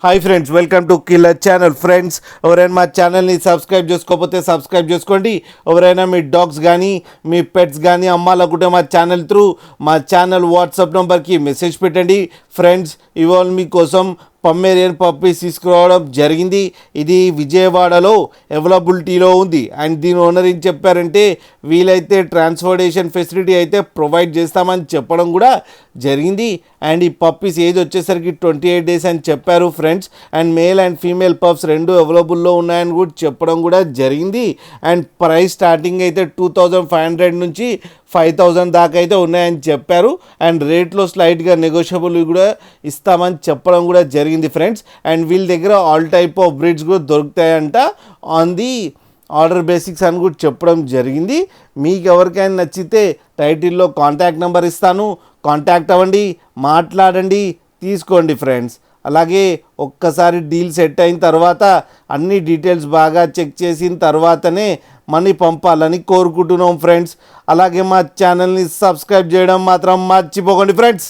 Hi friends, welcome to killer channel. Friends, ఎవరైనా మా ఛానల్ని సబ్స్క్రైబ్ చేసుకోకపోతే సబ్స్క్రైబ్ చేసుకోండి. ఎవరైనా మీ డాగ్స్ కానీ మీ పెట్స్ కానీ అమ్మాలనుకుంటే మా ఛానల్ త్రూ మా ఛానల్ వాట్సాప్ నెంబర్కి మెసేజ్ పెట్టండి. ఫ్రెండ్స్, ఇవాళ మీకోసం పమ్మేరియన్ పప్పీస్ తీసుకురావడం జరిగింది. ఇది విజయవాడలో అవైలబిలిటీలో ఉంది. అండ్ దీని ఓనర్ ఏం చెప్పారంటే వీలైతే ట్రాన్స్పోర్టేషన్ ఫెసిలిటీ అయితే ప్రొవైడ్ చేస్తామని చెప్పడం కూడా జరిగింది. అండ్ ఈ పప్పీస్ ఏజ్ వచ్చేసరికి 28 days అని చెప్పారు friends. And male and female pups రెండు అవైలబుల్లో ఉన్నాయని కూడా చెప్పడం కూడా జరిగింది. అండ్ ప్రైస్ స్టార్టింగ్ అయితే 2500 నుంచి 5000 దాకా అయితే ఉన్నాయని చెప్పారు. అండ్ రేట్లో స్లైట్గా నెగోషియబుల్ కూడా ఇస్తామని చెప్పడం కూడా జరిగింది ఫ్రెండ్స్. అండ్ వీళ్ళ దగ్గర ఆల్ టైప్ ఆఫ్ బ్రీడ్స్ కూడా దొరుకుతాయంట ఆన్ ది ఆర్డర్ బేసిక్స్ అని కూడా చెప్పడం జరిగింది. మీకు ఎవరికైనా నచ్చితే టైటిల్లో కాంటాక్ట్ నెంబర్ ఇస్తాను, కాంటాక్ట్ అవ్వండి, మాట్లాడండి, తీసుకోండి ఫ్రెండ్స్. అలాగే ఒక్కసారి డీల్ సెట్ అయిన తర్వాత అన్ని డీటెయిల్స్ బాగా చెక్ చేసిన తర్వాతనే మనీ పంపాలని కోరుకుంటున్నాం ఫ్రెండ్స్. అలాగే మా ఛానల్ని సబ్స్క్రైబ్ చేయడం మాత్రం మర్చిపోకండి ఫ్రెండ్స్.